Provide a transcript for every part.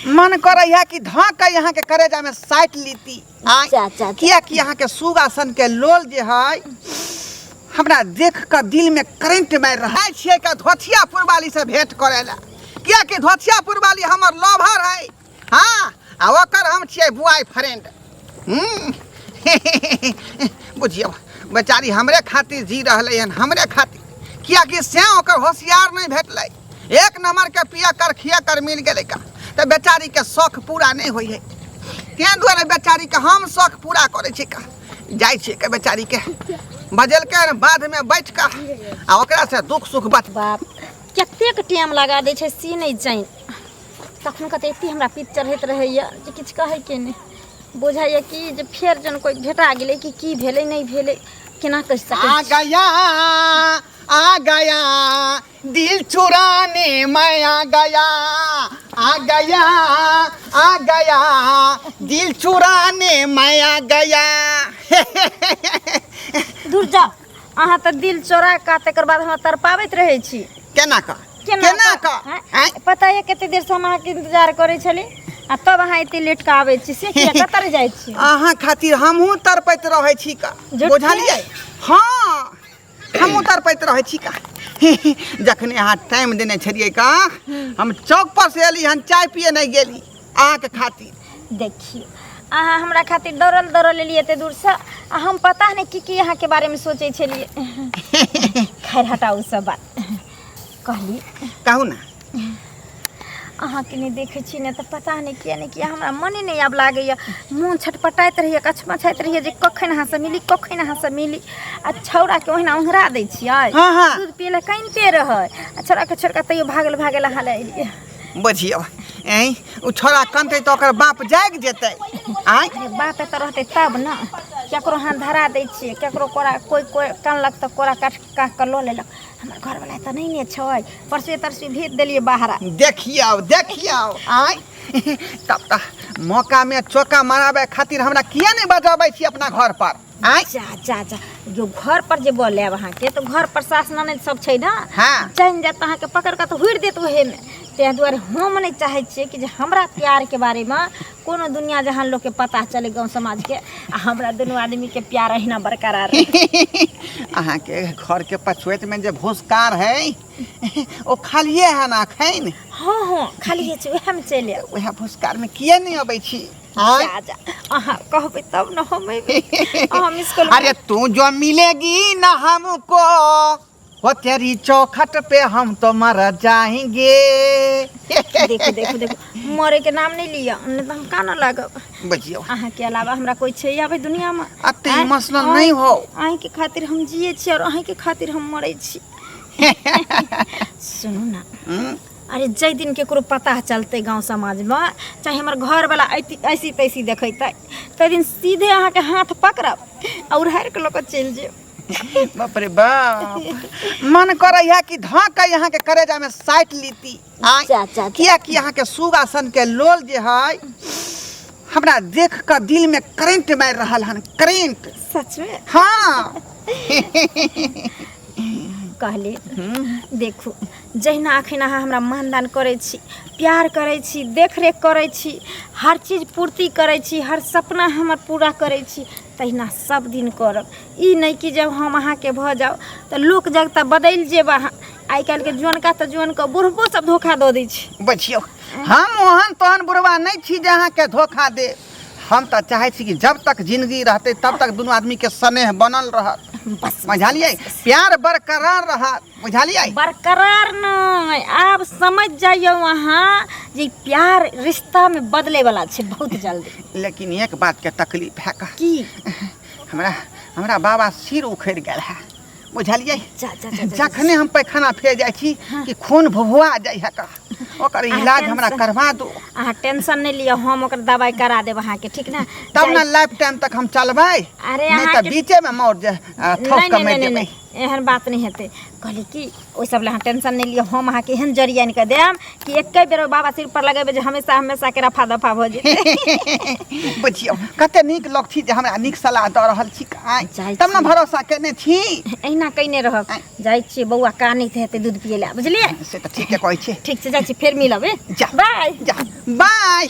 मन करे है कि धक यहाँ के करेजा में साइट लीती किया कि यहाँ के सुगासन के लोल जे है हमरा देख कर दिल में करंट मार रहा है का धोथियापुर वाली से भेंट करेला किया कि धोथियापुर वाली हमर लवर है। हाँ आ ओकर हम छिए बुआई फ्रेंड। बुझियो बेचारी हमरे खातिर जी रहले हन हमरे खातिर किया कि से ओकर होशियार नहीं भेटले एक नंबर के पिया कर खिया कर मिल गेले का तो बेचारी के शौक पूरा नहीं होई है तें दुआरे बेचारी के हम शौक पूरा करे छी का जाय छी के बेचारी के बजल के बाद में बैठ का आ ओकरा से दुख सुख बात बाप कतेक टाइम लगा दे छै सी नहीं जाइन तखन कते एते हमरा पीत चढ़ैत रहैया जे किछ कहै के नहीं बुझाइए कि जे फेर जन कोई भेटा गेलै कि की भेलै नहीं भेलै केना कह सकै आ गया दिल चुराने मैं आ गया दिल चुराने मैं आ गया। दूर जा अहाँ त दिल चोरा का तकर बाद हम तरपावैत रहै छी केना का पता है कते देर से हम अहाँ के इंतजार करे छली आ तब अहाँ एते लेट के आबै छी से किया कतर जाय छी अहाँ खातिर हमहू तरपैत रहै छी का बुझलियै। हाँ हमहू तरपैत रहै छी का जखने अहाँ टाइम देने छलियै का हम चौक पर से एली हन चाय पिए नहीं गेली अहाँ के खातिर। देखिए अहाँ हमरा खातिर दौड़ल एलिए एते दूर से आ हम पता नहीं की अहाँ के बारे में सोचे छलिए। खैर हटाऊ सब बात कहली कहू ना अहाँ के नहीं देखे छी ने तो पता नहीं किया हमरा मने नहीं आब लागैया मुँह छटपटाइत रहिए कछमछाइत रहिए जे कखन अहाँ से मिली आ छौड़ा के ओहिना उंघरा दै छियै दूध पिए कनिते रहै आ छौड़ा के छोड़का तैयो भागल अहाँ ले एलिए। बुझियो उ छोड़ा कनते तो ओकर बाप जाग जेतै आय बाप त रहते तब ना केकरो हाथ धरा दै छियै केकरो कोरा कोई कानलक त कोरा काट के लो लेलक हमर घर वाला त नहीं ने छै परसे तरसे भेज देलिए बाहर देखियो आय तब त मौका में चौका माराबे खातिर हमरा किया नहीं बजाबै छी अपना घर पर आय जा जो घर पर जे बोले अहाँ के तो घर पर सास ननद सब छै ना हां जान जात अहाँ के पकड़ के तो हुड़ देत ओहे में ते दुआरे हम नहीं चाहे छिए कि जे हमरा प्यार के बारे में कोनो दुनिया जहान लोग के पता चले गांव समाज के आ हमरा दोनों आदमी के प्यार अहिना बरकरार अहाँ के घर के पछुएत में जे भूसकार है ओ खालिए है ना खैन। हां खालिए छै ओहे में चले ओहे भूसकार में किए नहीं अबै छी जा अहाँ कहबे तब न हम हम स्कूल अरे तू जो मिलेगी ना हमको वो तेरी चौखट पे हम तो मर जाएंगे। देखो मरे के नाम नहीं लिया नहीं तो हम काना लागब बजियो अहाँ के अलावा हमरा कोई छै या भाई दुनिया में अते मसला नहीं हो अहीं के खातिर हम जिए छी और अहीं के खातिर हम मरै छी। सुनो ना अरे जै दिन केकरो पता चलते गांव समाज में चाहे हमर घर वाला ऐसी तैसी देखैते तै दिन सीधे अहाँ के हाथ पकड़ब और हर के लोग चल जे बाप रे बाप मन करे है कि धक यहाँ के करेजा में साइट लीती किया कि यहाँ के सुगासन के लोल जे है हमरा देख कर दिल में करंट मार रहा हन करंट सच में। हाँ कहले देखो जहिना अखन अहाँ हमरा मानदान करै छी प्यार करै छी देखरेख करै छी हर चीज पूर्ति करै छी हर सपना हमर पूरा करै छी तहिना सब दिन करब ई नहीं कि जब हम अहाँ के भ जाओ तो लोक जगता बदल जेब अहाँ आई काल के जुअनका त जुअन के बुढ़बो सब धोखा दो दै छी बचियो हम ओहन तोहन बुढ़वा नहीं छी जे अहाँ के धोखा दे हम तो चाहे छी कि जब तक जिंदगी रहते तब तक दोनों आदमी के स्नेह बनल रहत बुझलिए प्यार बरकरार रहत बुझलिए बरकरार नहीं आप समझ जाइयो वहाँ जे प्यार रिश्ता में बदले वाला छे बहुत जल्दी। लेकिन एक बात के तकलीफ है का की हमरा बाबा सिर उखड़ गेल है बुझलिए जखने हम पैखाना फेर जाय छी कि खून भुभुआ जाय है का ओकर इलाज हमरा करवा दो। अहाँ टेंशन नहीं लियो हम ओकर दवाई करा देब अहाँ के ठीक ना तब ना लाइफ टाइम तक हम चलबै अरे नहीं त बीचे में मर जा ठोक के मर जेबै एहन बात नहीं हेतै कहली कि ओइ सब ले अहाँ टेंशन नहीं लियो हम अहाँ के एहन जरिया निकल देम कि एकै बेर बाबा सिर पर लगेबे जे हमेशा हमेशा के रफा दफा भ जेतै बुझियौ कते नीक लोग छी जे हमरा नीक सलाह द रहल छी जाइ तब न भरोसा केने छी एहिना कइने रहब जाइ छी बौआ कानित हेतै दूध पिए ले बुझलिए से त ठीके कहै छी ठीक छै जाइ छी फेर मिलब जा बाय जा बाय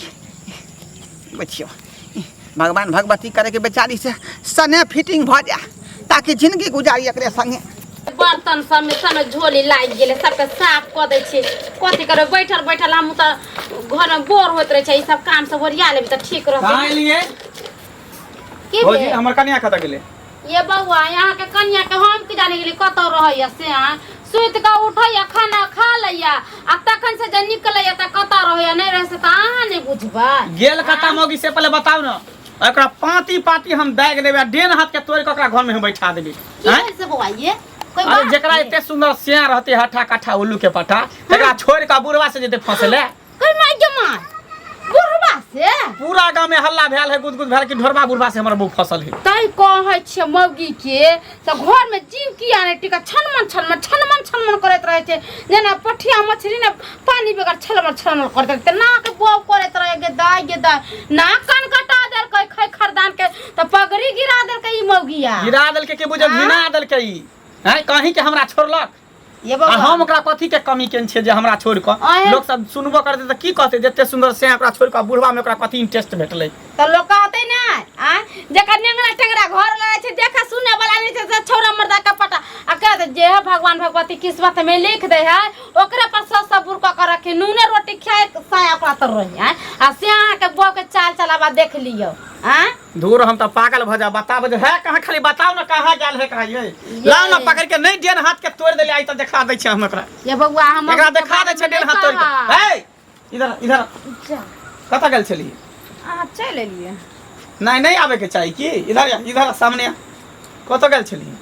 बुझियौ भगवान भगवती करे के बेचारी से सने फिटिंग भ जा ताकि जिंदगी गुजारी एकरे संगे बर्तन सब झोली लागि गेलै सबके साफ कऽ दै छियै कथी करबै बैठल बैठल हम तऽ घरमे बोर होइत रहै छै ई सब काम सब ओरिया लेबै तऽ ठीक रहतै कहाँ एलिए की भौजी भेल? हमर कन्या कतऽ गेलै ये बौआ यहाँ के कन्या के हम की जाने गेली कतौ रहैया से सुति कऽ उठैया खाना खा लैया आ तखन से जे निकलैया तऽ कतौ रहैया नहीं रहे से तऽ अहाँ नहीं बुझबै गेल कतऽ मौगी से पहले बताउ न एकरा पाती पाती हम दागि देबै आ डेन हाथ के तोड़ के ओकरा घर में हम बैठा देबै की भेल से बौआ ये कोई अरे बात जेकरा नहीं। एते सुंदर सिया रहते हठा कठा उल्लू के पठा तेकरा छोड़ के बुढ़वा से जेते फंसले कोई माय के माय बुढ़वा से पूरा गांव में हल्ला भेल है गुदगुद भेल कि ढोरबा बुढ़वा से हमर बहू फसल है तै कहै छियै मौगी के से घर में जीव किया नहीं टिका छनमन करैत रहे छै जेना पठिया मछली ने पानी बेगर छलमन करैत रहे त नाक बोव करैत रहे गे दाय नाक कान कटा देल कै खै खरदान के त पगड़ी गिरा देल के ई मौगिया गिरा देल के बुझे घिना देल के ई हैं कहीं के हमरा छोड़लक ये आ बाबा हम ओकरा कथी के कमी केन छै जे हमरा छोड़ के आँय। लोग सब सुनबो करते त की कहते जते सुंदर से ओकरा छोड़ के बुढ़वा में ओकरा कथी इंटरेस्ट भेटलै त लोग कहते ना आ जेकर नेंगरा टेंगरा घर लगे छै देखा सुने वाला नहीं छै से छोरा मर्दा का पटा आ कहते जे है भगवान भगवती किस्मत में लिख दे है ओकरे पर सब सबूर क के रखे नूने रोटी खाए साया ओकरा तर रही है आ से अहाँ के बौ के चाल चलावा देख लियो आ दूर हम तो पागल भ जा बताब है कहाँ खाली बताओ ना कहाँ गेल है कहाँ ये लाओ ना पकड़ के नहीं डेन हाथ के तोड़ देले आई तो देखा दै छै हम एकरा ये बउआ हम एकरा देखा दै छै डेन हाथ तोड़ के ए इधर इधर कतऽ गेल छली अहाँ चलि एलियै नहीं आवे के चाहिए की इधर सामने कतऽ गेल छली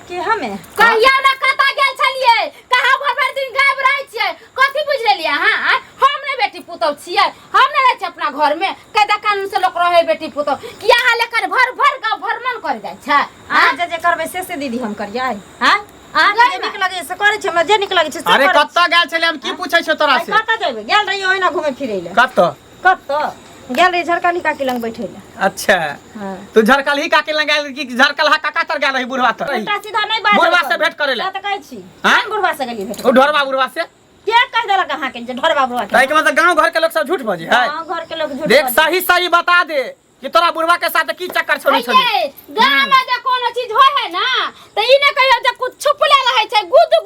कि हमे कहिया ना कता गेल छलिए कहाँ भर दिन गायब रहै छियै कथी बुझ लेलिए हां हम ने बेटी पुतौ छियै हम ने रहै छी अपना घर में कैदा कानून से लोक रहे बेटी पुतौ किया हां लेकर भर गाँव भ्रमण कर जाइ छै अहाँ जे करबै से दीदी हम करियै हां अहाँ जे नीक लगै से करै छै हमरा जे नीक लगै छै से अरे करै छी। कतऽ गेल छली हम की पूछै छौ तोरा से कतऽ जेबै गेल रहियै ओहिना घुमै फिरै लए कतऽ कतऽ गेल रही झरकाली काकी लग बैठे लए अच्छा हां तू झरकल ही काके लगा कि झरकल हा काका तर गेल रही बुढ़वा तर उल्टा सीधा नहीं बात बुढ़वा से भेंट करे ले त कहै छी हाँ? हम बुढ़वा से गेलियै भेट ओ ढोरबा बुढ़वा से के कह देलक अहाँ के जे ढोरबा बुढ़वा के ताई के मतलब गांव घर के लोग सब झूठ बजे है हां घर के लोग झूठ देख बाजै। सही बता दे कि तोरा बुढ़वा के साथ की चक्कर छोड़ी छोड़ी अये गांव में जे कोनो चीज होय है ना त ई ने कहियो जे कुछ छुपले रहै छै गुद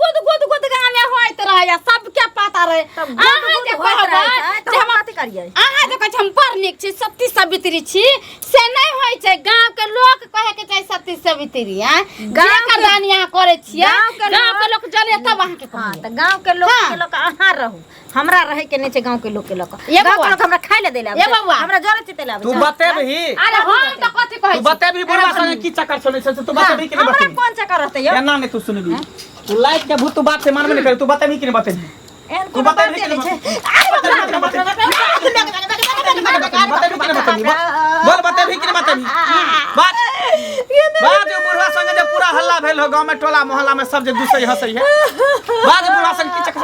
गांव में होइत रहै सबके पता रहे तब अहाँ जे कहबै जे हम बात करियै अहाँ जे कहै छी हम पढ़ लिख छी सती सावित्री छी से नहीं होय छै गांव के लोग कहे के चाही सती सावित्री गांव के दान यहाँ करे छियै गांव के लोग जले तब अहाँ के हां कहबै त गांव के लोग हाँ। के लोग अहाँ रहू हमरा रहे के नहीं छै गांव के लोग के लोग ये गांव के बउआ। लोग हमरा खाइ ले देला ये बउआ। हमरा जरे चिते लाबै तू बतेबही अरे हम तो कथी कहै तू बतेबही बुढ़वा संगे की चक्कर छोड़ी छै तू बतेबही कि नहीं हमरा बतेबही कोन चक्कर रहतै यो एना नहीं तू सुनबी तू लाइट के भूत तू बात से मानबे नहीं करे तू बतेबही कि नहीं बतेबही एहन तू कोनो बतेबही बाते कि नहीं नहीं छै बोल बतेबही कि नहीं बतेबही बात बात जो बुढ़वा संगे जे पूरा हल्ला भेल हो गांव में टोला मोहल्ला में सब जे दूसरे हंसै है बात बुढ़वा संगे की चक्कर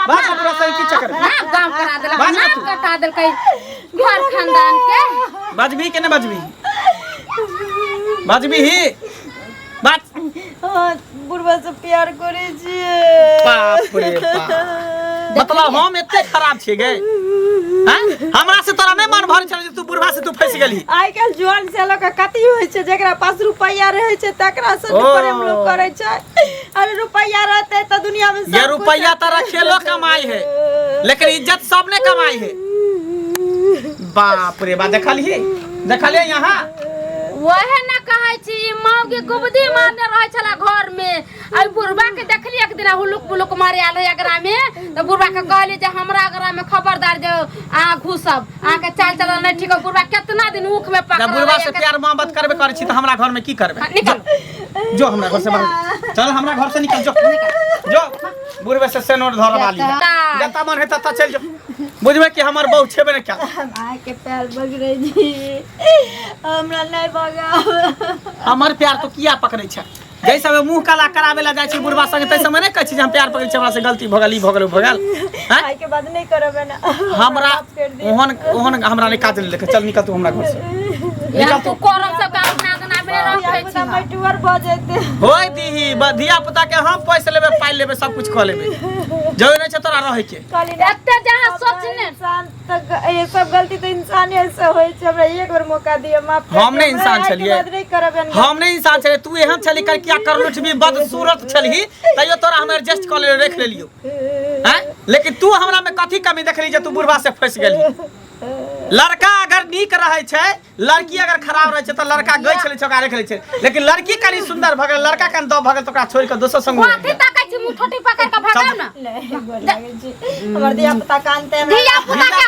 बात बुढ़वा संगे की चक्कर गांव करा देलक बाज नाम तू। कटा देलकै घर खानदान के बजबी कि नहीं बजबी बजबी ही बात बुढ़वा से प्यार करे छियै बाप रे बाप मतलब हम एते खराब छी गे हैं हमरा से तोरा नहीं मन भर छल जे तू बुढ़वा से तू फंस गेली आइ काल्हि जुआन से लोग कथी होइ छै जेकरा पास रुपैया रहै छै तकरा से ओ। प्रेम लोग करै छै अरे रुपैया रहतै त दुनिया में सब ये रुपैया तो रखेलो कमाई है लेकिन इज्जत सबने कमाई है बाप रे बाप देखलिए यहाँ वहे ना कहै छी मौगी गुबदी मारने रहै छला घर में आ बुढ़वा के देखली एक दिन हुलुक बुलुक मारे आल है एकरा में तो बुढ़वा के कहली जे हमरा एकरा में खबरदार जो आ घुसब आ के चाल चलन नहीं ठीक बुढ़वा कितना दिन ऊख में पकड़ जब बुढ़वा से प्यार मोहब्बत करबे करे छी तो हमरा घर में की करबे निकल जो हमरा घर से बाहर चल हमरा घर से निकल जो बुढ़वे से सेनोर धर वाली जता मन है तता चल जो बुझबे कि हमर बहू छेबे ने क्या आइ के प्यार बगरै जी हमरा नहीं भगाव हमर प्यार तो किया पकड़े छै जैसे में मुंह काला करावे ला जाय छी बुढ़वा संगे तै समय नहीं कहै छी जे हम प्यार पकड़ छी हमरा से गलती भ गेल ई भ गेल हैं आई के बाद नहीं करबे ना हमरा ओहन हमरा नहीं काज ले चल निकल तू हमरा घर से या तू करम सब का अपना गना में रखै छी मटुअर भ जेते होय दीही धिया पुता के हम पैसे लेबे पाई लेबे सब कुछ ख लेबे जय नहीं छ तोरा रहे के एते जहां सोचने इंसान तक ये सब गलती तो इंसान ऐसे होय छै हमरा एक बार मौका दिए माफ हम नहीं इंसान छलिए नहीं करबे हम नहीं इंसान छले तू एहन छली कर क्या करलो छबी बदसूरत छली तइयो तोरा हम एडजस्ट कर ले रख लेलियो हैं लेकिन तू हमरा में कथी कमी देखली जे तू बुढ़वा से फंस गेली लड़का अगर नीक रहे छै लड़की अगर खराब रहे छै त लड़का गई छले छका रख ले छै लेकिन लड़की कनी सुंदर भ गेल लड़का कन दब भ गेल त ओकरा छोड़ के दोसर संग कथी ताकै छी मुठोटी पकड़ के भागम ना हमर दिया पुता कानते दिया पुता के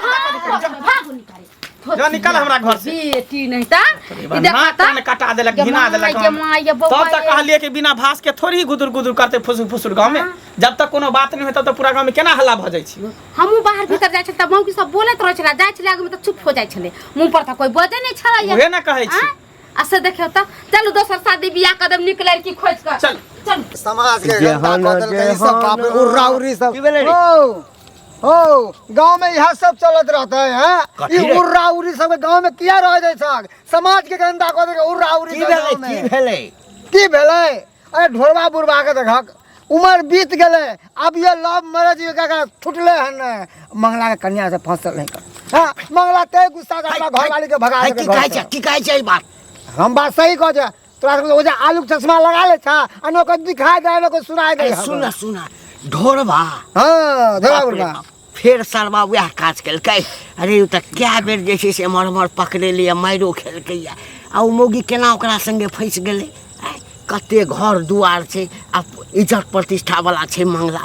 भागु निकाल जो निकल हमरा घर से बेटी नहीं ता ई देखा ने कटा देलक घिना देलक के मां ये तब तक कहलिए कि बिना भास के थोड़ी गुदुर गुदुर करते फुसुर फुसुर गांव में जब तक कोनो बात नहीं होता तो पूरा गांव में केना हल्ला भ जाय छी हमहु बाहर भीतर जाय छ त मौकी सब बोलत रह छला जाय छले आगे में त चुप हो जाय छले मुंह पर त कोई बजे नहीं छला ओहे ना कहै छी ऐसे देखियो त चलू दोसर शादी बियाह कदम निकले की खोज कर चल चल समाज के गंदा कदल के सब बाप उर्रा उर्री सब ओ गांव में यह सब चलत रहता है हैं ई उर्रा उर्री सब गांव में किया रह जाय छ समाज के गंदा कदल के उर्रा उर्री सब की भेलै अरे ढोलवा बुढ़वा के देखक उम्र बीत गेले अब ये लव मैरिज का छुटले हन मंगला के कन्या से फंसल नहीं कर हां मंगला ते गुस्सा का घर वाली के भगा के की कहै छै ई बात हम बात सही कह जा तोरा ओ जे आलू के चश्मा लगा ले था अनो को दिखाई दे नो को सुनाई दे सुना ढोरबा हां ढोलवा बुढ़वा फिर सरवा वह काज केलकै अरे उ त क्या बेर जे छै से मरमर पकड़े लिए माइरो खेलकै आ उ मोगी केना ओकरा संगे फंस गेलै कते घर दुआर छै आ इज्जत प्रतिष्ठा वाला छै मंगला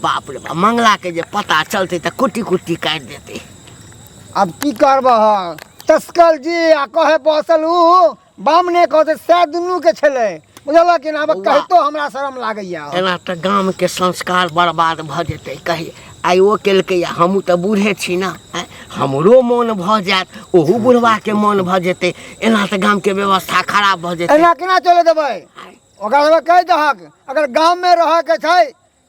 बाप रे बाप मंगला के जे पता चलते त कुटी कुटी काट देते अब की करबह तस्कल जी आ कहे बसल उ बामने कहते से दुनू के छले बुझल कि ना अब कहतो हमरा शरम लागैया एना त गाम के संस्कार बर्बाद भ जेतै कहि आई ओ केलकै हमहूँ त बूढ़े छी ना हमरो मन भ जात ओहू बुढ़वा के मन भ जेतै एना त गाम के व्यवस्था खराब भ जेतै एना केना चले देबै ओकरा सब कह दहक अगर गांव में रह के छै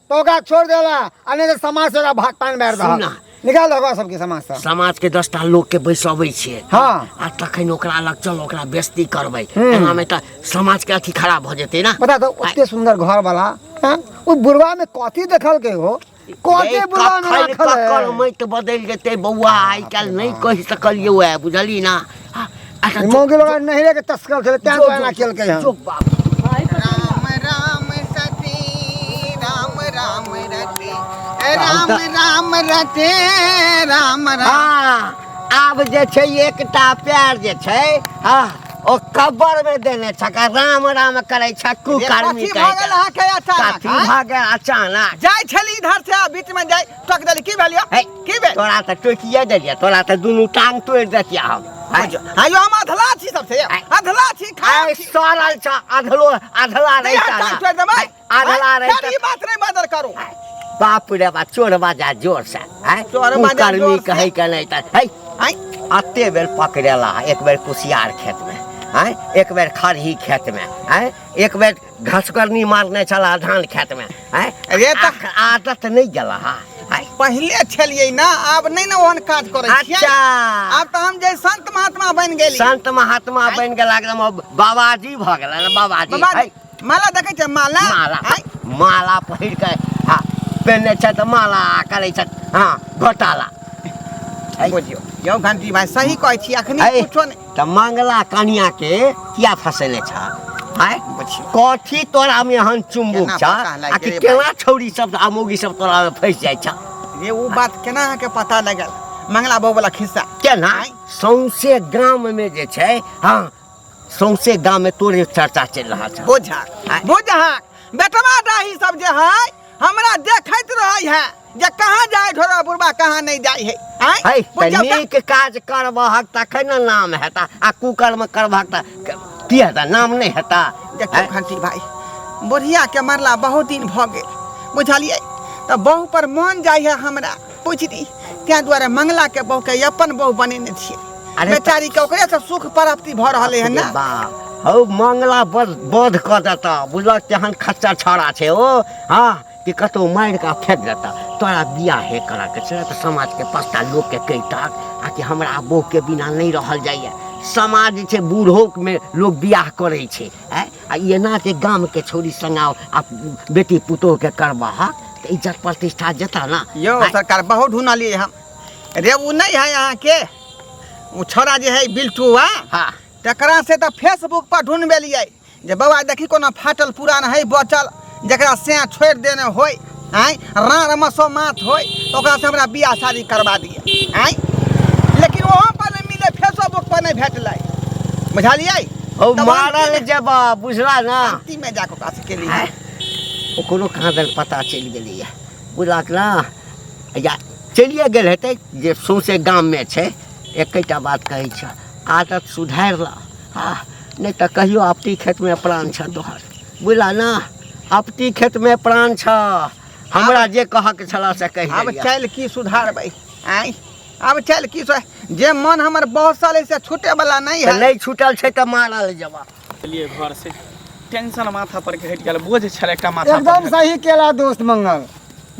तो ओकरा छोड़ देला आ नहीं त समाज से भाग पान मार दहक निकाल दहक सबके समाज से समाज के 10टा लोग के बैसबै छियै हां आ तखन ओकरा लग चल ओकरा बेइज्जती करबै एना में त समाज के अथी खराब भ जेतै ना पता तो ओते सुंदर घर वाला ओ बुढ़वा में कथी देखल के हो कोते बुढ़वा में रखल है मत बदल जेतै बौआ आई काल नहीं कहि सकलियो है बुझली ना मोगी लोग नहीं रे के तस्कर छले तै ना खेल के हम चुप बाप राम राम सती राम राम रते राम राम रते राम राम हां आब जे छै एकटा प्यार जे छै हां ओ कब्र में देने छका राम राम करे छ कुकर्मी कह गेल हा के अचानक काफी भागे अचानक जाय छली इधर से बीच में जाय टक देली की भेलियो की भेल तोरा त टोकिए देलिए तोरा त दुनु टांग तोड़ देतिया हम आयो हम अधला छी सबसे अधला छी खाय सरल छ अधला नहीं था अधला नहीं ई बात नहीं बदल करो बाप रे बा चोर बाजा जोर से चोर बाजा कर्मी कहे के नहीं त है अते बेर पकड़ेला एक बेर कुसियार खेत में हैं एक बेर खरही खेत में हैं एक बेर घसकरनी मारने चला धान खेत में हैं अरे त आदत नहीं गेला है पहले छलिए ना अब नहीं ना ओहन काज करे छियै अच्छा अब तो हम जे संत महात्मा बन गेली संत महात्मा बन गेला एकदम बाबाजी भ गेला ना बाबाजी माला देखे छ माला माला पहिर के हां पहने छ त माला करे छ हां घोटाला बुझियो यो घंटी भाई सही कहै छी अखनी कुछो नहीं त मंगला कन्या के किया फसेने छ हाय कथी तोरा में हन चुम्बुक छ आ कि केना छौरी सब आमोगी सब तोरा में फंस जाय छ ये वो बात केना के पता लगल मंगला बहू वाला खिस्सा केना सौंसे गांव में जे छै हां सौंसे गांव में तोरे चर्चा चल रहा छ बुझा बेटवा दाही सब जे है हमरा देखैत रहै है जे कहां जाय ढोरा बुढ़वा कहां नहीं जाय है है त नीक काज करबहक तखन नाम हेता आ कुकर्म करबहक त की हेता नाम नहीं हेता देखो घंटी भाई बुढ़िया के मरला बहुत दिन भ गेल बुझलिए त बहू पर मन जाय है हमरा पूछती त्या द्वारा मंगला के बहू के अपन बहू बनेने छिए बेचारी के ओकरे से सुख प्राप्ति भ रहले है ना हौ मंगला बध कर देता बुझल तेहन खच्चा छौड़ा छे ओ हाँ कि कतौ मार के फेंक देता तोरा बियाह हे करा के छे तो समाज के पाँचटा लोग के कहिता आ कि हमरा बहू के बिना नहीं रहल जाइए समाज जे छे बूढ़ो में लोग बियाह करे छे आ एना जे गाम के छोरी संगाओ आ बेटी पुतोह के करबा तो इज्जत प्रतिष्ठा जता ना यो सरकार बहुत ढूंढलिए हम रे वो नहीं है यहाँ के वो छोरा जे है बिल्टुआ हाँ तकरा से तो फेसबुक पर ढूंढबे लिए जे बाबा देखी कोनो फाटल पुरान है बचल जकरा से छोड़ देने होय आय रार मसो मात होय तो ओकरा से हमरा बियाह शादी करवा दिए आय लेकिन वहाँ पर नहीं मिले फेसबुक पर नहीं भेटलै बुझलिए ओ मारल जब बुझला ना शांति में जाके ओकरा से के लिए ओकरो कहाँ दर पता चल गेलै बुझलक ना या चलिए गेल हेतै जे सौंसे गाम में छे एकटा बात कहै छ आदत सुधार ला हाँ नहीं तो कहियो अपनी खेत में प्राण छ तोहर बुझला ना अपनी खेत में प्राण छ हमरा जे कह के छला से कहि अब चल की सुधारबै आय अब चल की जे मन हमर बहुत साल से छूटे वाला नहीं है नहीं छूटल छे तो मारल जवा चलिए घर से टेंशन माथा पर के हट गेल बोझ छल एकटा माथा एकदम सही केला दोस्त मंगल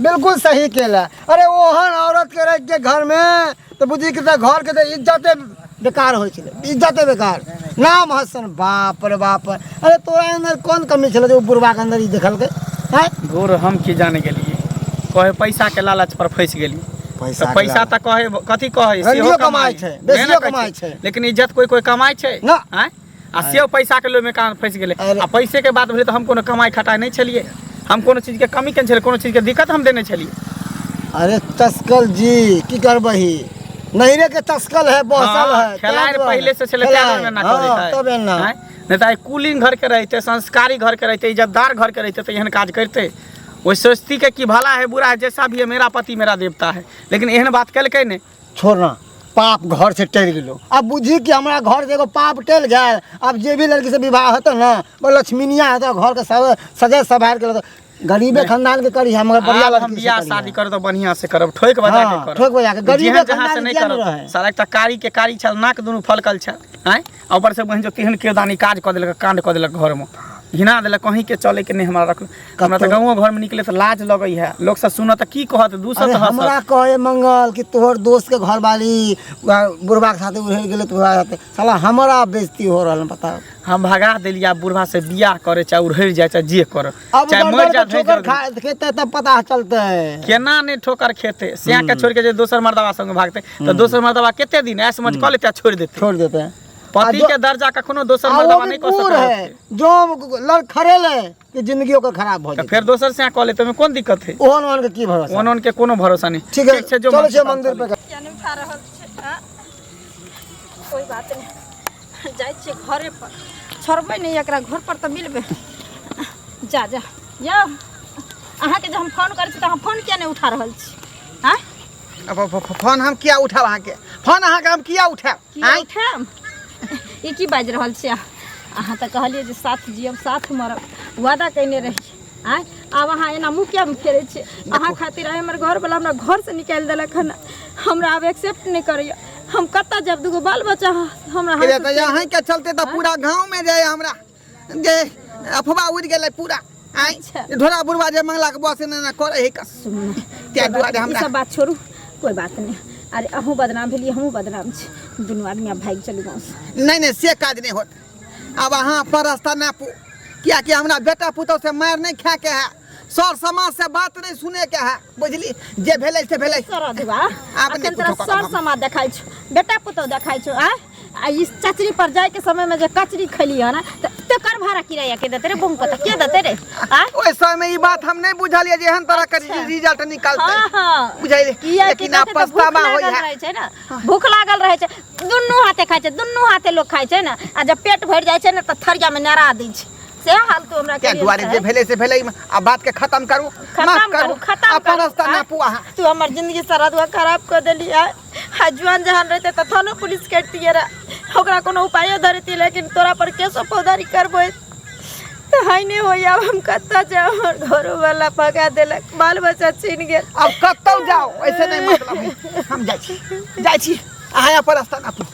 बिल्कुल सही केला अरे ओहन औरत के रख के घर में तो बुझी के घर के इज्जते बेकार हो इज्जते बेकार नाम हसन बाप रे बाप अरे तोरा अंदर कौन कमी छल जो बुढ़वा के अंदर देखल के गोर हम की जाने गेलिए कहे पैसा के लालच पर फंस गेली पैसा तो कहे कथी कहे सेहो कमाई छै बेसियो कमाई छै लेकिन इज्जत कोई कोई कमाई छै ना आ सेहो पैसा के लोभ में कान फंस गेले आ पैसे के बात भेले तो हम कोनो कमाई खटाई नहीं छलिए हम कोनो चीज के कमी केन छलिए कोनो चीज के दिक्कत हम देने छलिए अरे तस्कल जी की करबही नहिरे के तस्कल है बहसल है खेलाड़ पहले से चले तैयार में ना करे तबे ना नहीं तो कूलिंग घर के रहते संस्कारी घर के रहते इज्जतदार घर के रहते तो यहन काज करते वो सोचती के कि भला है बुरा है जैसा भी है मेरा पति मेरा देवता है लेकिन एहन बात कल नहीं छोड़ना पाप घर से टल गेलो अब बुझी कि हमारा घर से एगो पाप टल गया अब जे भी लड़की से विवाह होता ना वो लक्ष्मीनिया होता घर के सब सजा संभाल के गरीबे खानदान के करी हम बढ़िया हम बियाह शादी कर तो बढ़िया से करब ठोक बजा के करब ठोक बजा के गरीबे जहां से नहीं करब सारा एकटा कारी के कारी छल नाक दुनु फलकल छल हैं ऊपर से बहन जो तिहन किरदानी काज क देलक कांड क देलक घर में घिना देलक कहीं के चले के नहीं हमरा रख हमरा तो गांव घर में निकले तो लाज लगई है लोग सब सुन तो की कहत दूसर तो हमरा कहे मंगल कि तोहर दोस्त के घर वाली बुढ़वा के साथे उड़ गेले तो साला हमरा बेइज्जती हो रहल बता हम भगा देलिया बुढ़वा से बियाह करे चाहे उड़ जाए चाहे जे कर चाहे मर जा ठोकर खेते तब पता चलते केना ने ठोकर खेते सिया के छोड़ के जे दोसर मर्दवा संग भागते तो दोसर मर्दवा केते दिन ऐसे समझ क लेते छोड़ देते पति के दर्जा कखनो दोसर मर्दवा नहीं कर सकता है जो लड़ खरेले कि जिंदगी ओकर खराब हो जाए फिर दोसर से कॉल लेते में कौन दिक्कत है ओहन के की भरोसा ओहन के कोनो भरोसा नहीं ठीक है चलो से मंदिर पे यानी उठा रहल छै कोई बात नहीं जाय छै घरे पर छोड़बै नहीं एकरा घर पर तो मिलबे जा जा जाओ अहाँ के जब हम फोन करै छी त हम फोन किया नहीं उठा रहल छी हां अब फोन हम किया उठाब अहाँ के फोन अहाँ के हम किया उठाब आइ उठाब ई की बाज रहल छी अहाँ तऽ कहलिए जे साथ जियब साथ मरब वादा कइने रही आय आब अहाँ एना मुँह किया फेरै छी अहाँ खातिर आइ हमर घर वाला हमरा घर से निकाल देलक हन हमरा अब एक्सेप्ट नहीं करैया हम कत्ता जब दुगो बाल बच्चा हमरा यहाँ के चलते तो पूरा गांव में जाए हमरा जे अफवाह उड़ गेलै पूरा आय ढोरा बुढ़वा जे मंगला के बस ना करे है सुन त्या दुआरे हमरा सब बात छोड़ू कोई बात नहीं अरे अहूँ बदनाम भेलिए हमहूँ बदनाम छी दुनू आदमी अब भाग चलू गाँव से नहीं से काज नहीं होत अब अहाँ पर रास्ता ना पू क्या कि हमरा बेटा पुतौ से मार नहीं खा के है सर समाज से बात नहीं सुने के है बुझली जे भेलै से भेलै सर देवा अखन तोरा सर समाज देखाइ छ बेटा पुतौ देखाइ छ आ इस चचरी पर जाए के समय में जे कचरी खैली है ना तो कर भाड़ा किराया के देते रे बम पता के देते रे आ ओइ समय ई बात हम नहीं बुझलिए जे एहन तरह के रिजल्ट निकालते हां बुझाइले लेकिन आप पछतावा होय है ना भूख लागल रहे छै दुन्नू हाथे खाइ छै दुन्नू हाथे लोग खाइ छै ना आ जब पेट भर जाए छै ना तो थरिया में नरा दै छै से हाल तो हमरा के दुआरे जे भेले से भेले अब बात के खत्म करू माफ करू अपन रास्ता ना पू अहाँ तू हमर जिंदगी सारा दुआ खराब कर देली आ जवान जहान रहते त थानो पुलिस कटतिए रे ओकरा कोनो उपाय धरती लेकिन तोरा पर केसो फौजदारी करबो त हाय ने होय अब हम कत्ता जाओ हमर घरो वाला भगा देलक बाल बच्चा छीन गेल अब कत्तौ जाओ ऐसे नहीं मतलब हम जाइ छी अहाँ अपन रास्ता ना पू